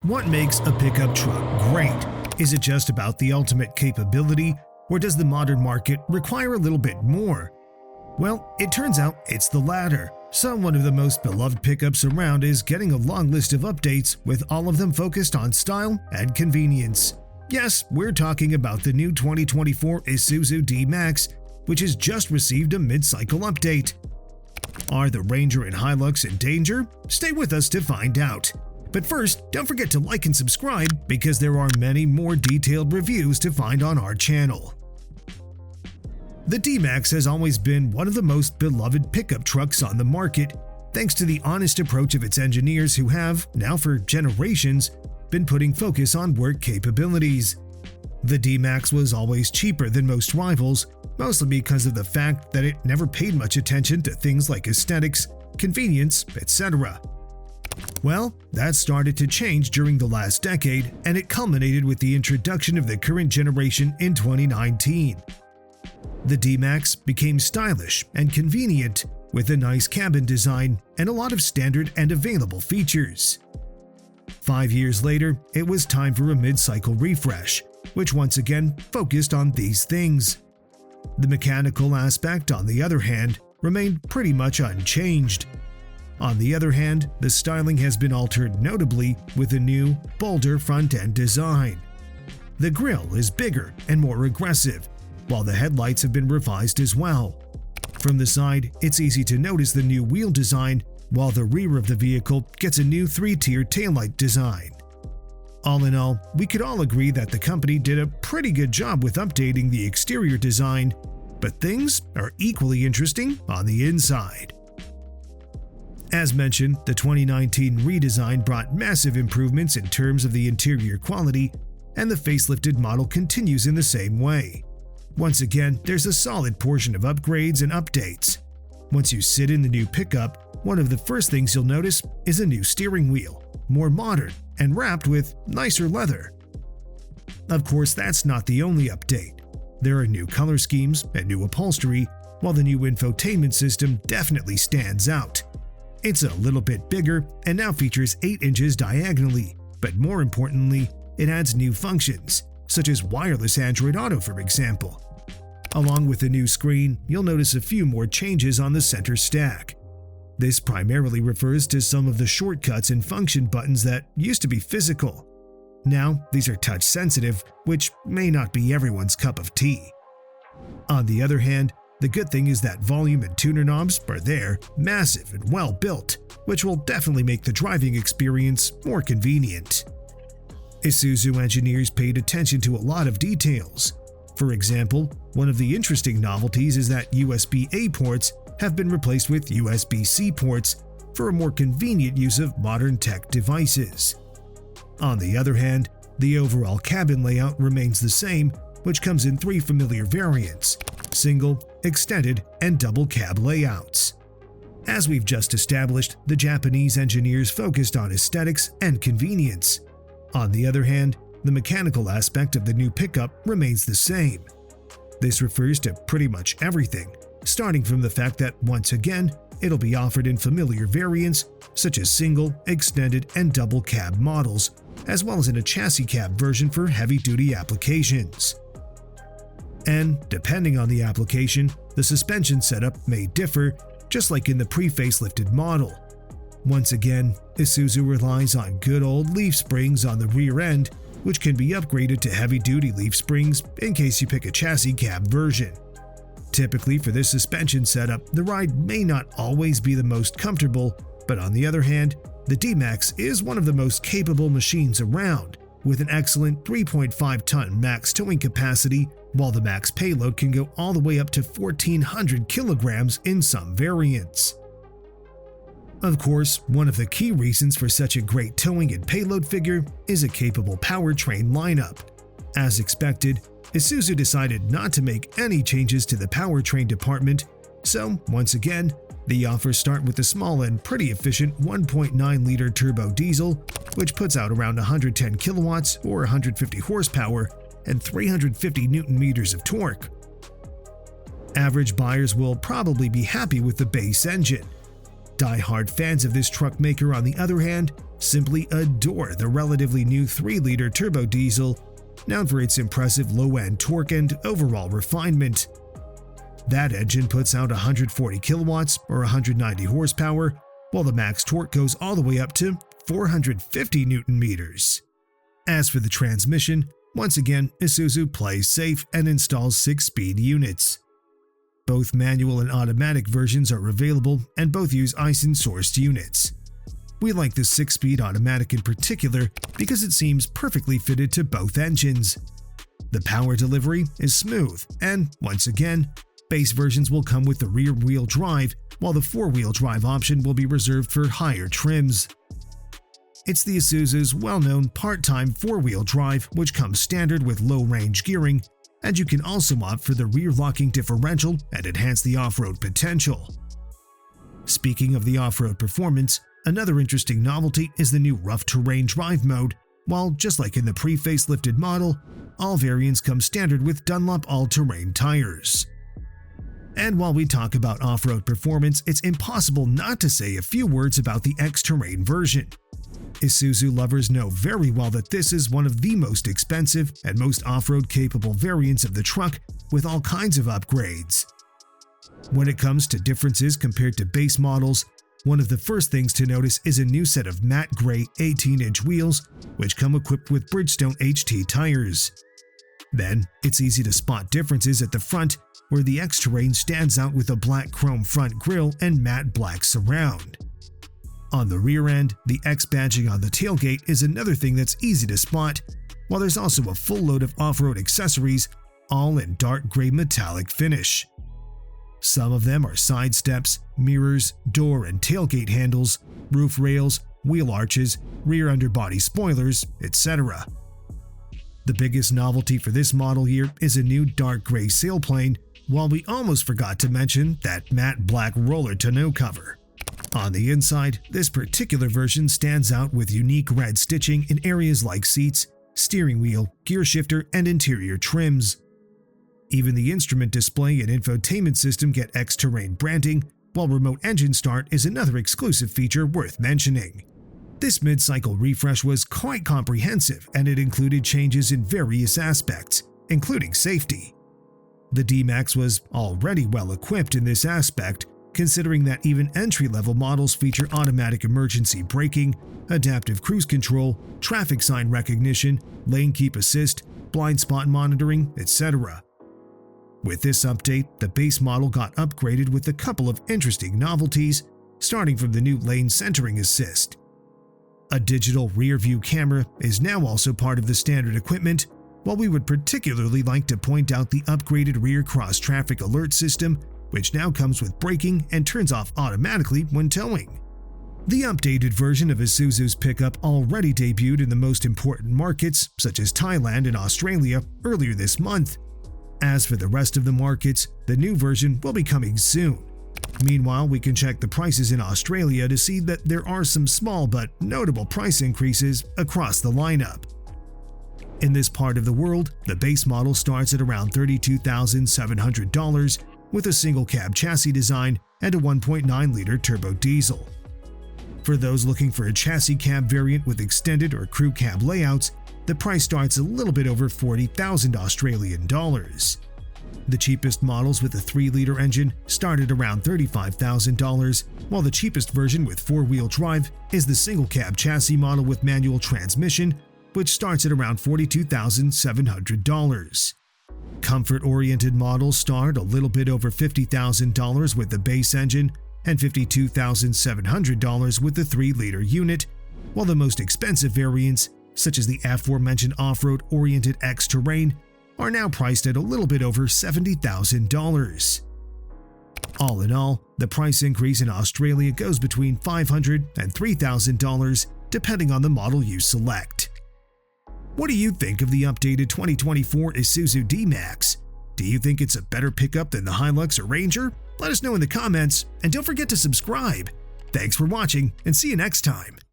What makes a pickup truck great? Is it just about the ultimate capability, or does the modern market require a little bit more? Well, it turns out it's the latter. So one of the most beloved pickups around is getting a long list of updates, with all of them focused on style and convenience. Yes, we're talking about the new 2024 Isuzu D-Max, which has just received a mid-cycle update. Are the Ranger and Hilux in danger? Stay with us to find out. But first, don't forget to like and subscribe, because there are many more detailed reviews to find on our channel. The D-Max has always been one of the most beloved pickup trucks on the market, thanks to the honest approach of its engineers who have, now for generations, been putting focus on work capabilities. The D-Max was always cheaper than most rivals, mostly because of the fact that it never paid much attention to things like aesthetics, convenience, etc. Well, that started to change during the last decade, and it culminated with the introduction of the current generation in 2019. The D-Max became stylish and convenient, with a nice cabin design and a lot of standard and available features. 5 years later, it was time for a mid-cycle refresh, which once again focused on these things. The mechanical aspect, on the other hand, remained pretty much unchanged. On the other hand, the styling has been altered notably with a new, bolder front-end design. The grille is bigger and more aggressive, while the headlights have been revised as well. From the side, it's easy to notice the new wheel design, while the rear of the vehicle gets a new 3-tier taillight design. All in all, we could all agree that the company did a pretty good job with updating the exterior design, but things are equally interesting on the inside. As mentioned, the 2019 redesign brought massive improvements in terms of the interior quality, and the facelifted model continues in the same way. Once again, there's a solid portion of upgrades and updates. Once you sit in the new pickup, one of the first things you'll notice is a new steering wheel, more modern and wrapped with nicer leather. Of course, that's not the only update. There are new color schemes and new upholstery, while the new infotainment system definitely stands out. It's a little bit bigger and now features 8 inches diagonally, but more importantly, it adds new functions, such as wireless Android Auto, for example. Along with the new screen, you'll notice a few more changes on the center stack. This primarily refers to some of the shortcuts and function buttons that used to be physical. Now, these are touch-sensitive, which may not be everyone's cup of tea. On the other hand, the good thing is that volume and tuner knobs are there, massive and well built, which will definitely make the driving experience more convenient. Isuzu engineers paid attention to a lot of details. For example, one of the interesting novelties is that USB-A ports have been replaced with USB-C ports for a more convenient use of modern tech devices. On the other hand, the overall cabin layout remains the same, which comes in 3 familiar variants: single, extended, and double cab layouts. As we've just established, the Japanese engineers focused on aesthetics and convenience. On the other hand, the mechanical aspect of the new pickup remains the same. This refers to pretty much everything, starting from the fact that once again, it'll be offered in familiar variants such as single, extended, and double cab models, as well as in a chassis cab version for heavy-duty applications. And depending on the application, the suspension setup may differ, just like in the pre-facelifted model. Once again, Isuzu relies on good old leaf springs on the rear end, which can be upgraded to heavy-duty leaf springs in case you pick a chassis cab version. Typically, for this suspension setup, the ride may not always be the most comfortable, but on the other hand, the D-Max is one of the most capable machines around, with an excellent 3.5-ton max towing capacity, while the max payload can go all the way up to 1,400 kilograms in some variants. Of course, one of the key reasons for such a great towing and payload figure is a capable powertrain lineup. As expected, Isuzu decided not to make any changes to the powertrain department, so once again, the offers start with the small and pretty efficient 1.9-liter turbo diesel, which puts out around 110 kilowatts or 150 horsepower and 350 newton-meters of torque. Average buyers will probably be happy with the base engine. Die-hard fans of this truck maker, on the other hand, simply adore the relatively new 3-liter turbo diesel, known for its impressive low-end torque and overall refinement. That engine puts out 140 kilowatts or 190 horsepower, while the max torque goes all the way up to 450 Newton meters. As for the transmission, once again, Isuzu plays safe and installs 6-speed units. Both manual and automatic versions are available, and both use Aisin-sourced units. We like the 6-speed automatic in particular because it seems perfectly fitted to both engines. The power delivery is smooth, and once again, base versions will come with the rear-wheel drive, while the 4-wheel drive option will be reserved for higher trims. It's the Isuzu's well-known part-time 4-wheel drive, which comes standard with low-range gearing, and you can also opt for the rear-locking differential and enhance the off-road potential. Speaking of the off-road performance, another interesting novelty is the new rough terrain drive mode. While just like in the pre-facelifted model, all variants come standard with Dunlop all-terrain tires. And while we talk about off-road performance, it's impossible not to say a few words about the X-Terrain version. Isuzu lovers know very well that this is one of the most expensive and most off-road capable variants of the truck, with all kinds of upgrades. When it comes to differences compared to base models, one of the first things to notice is a new set of matte gray 18-inch wheels, which come equipped with Bridgestone HT tires. Then, it's easy to spot differences at the front, where the X-Terrain stands out with a black chrome front grille and matte black surround. On the rear end, the X badging on the tailgate is another thing that's easy to spot, while there's also a full load of off-road accessories, all in dark gray metallic finish. Some of them are side steps, mirrors, door and tailgate handles, roof rails, wheel arches, rear underbody spoilers, etc. The biggest novelty for this model year is a new dark gray sailplane, while we almost forgot to mention that matte black roller tonneau cover. On the inside, this particular version stands out with unique red stitching in areas like seats, steering wheel, gear shifter, and interior trims. Even the instrument display and infotainment system get X-Terrain branding, while remote engine start is another exclusive feature worth mentioning. This mid-cycle refresh was quite comprehensive, and it included changes in various aspects, including safety. The D-Max was already well equipped in this aspect, considering that even entry-level models feature automatic emergency braking, adaptive cruise control, traffic sign recognition, lane keep assist, blind spot monitoring, etc. With this update, the base model got upgraded with a couple of interesting novelties, starting from the new lane centering assist. A digital rear-view camera is now also part of the standard equipment, while we would particularly like to point out the upgraded rear cross-traffic alert system, which now comes with braking and turns off automatically when towing. The updated version of Isuzu's pickup already debuted in the most important markets, such as Thailand and Australia, earlier this month. As for the rest of the markets, the new version will be coming soon. Meanwhile, we can check the prices in Australia to see that there are some small but notable price increases across the lineup. In this part of the world, the base model starts at around $32,700 with a single cab chassis design and a 1.9-liter turbo diesel. For those looking for a chassis cab variant with extended or crew cab layouts, the price starts a little bit over 40,000 Australian dollars. The cheapest models with a 3-liter engine start at around $35,000, while the cheapest version with 4-wheel drive is the single cab chassis model with manual transmission, which starts at around $42,700. Comfort-oriented models start a little bit over $50,000 with the base engine and $52,700 with the 3-liter unit, while the most expensive variants, such as the aforementioned off-road-oriented X-Terrain, are now priced at a little bit over $70,000. All in all, the price increase in Australia goes between $500 and $3,000 depending on the model you select. What do you think of the updated 2024 Isuzu D-Max? Do you think it's a better pickup than the Hilux or Ranger? Let us know in the comments, and don't forget to subscribe. Thanks for watching, and see you next time.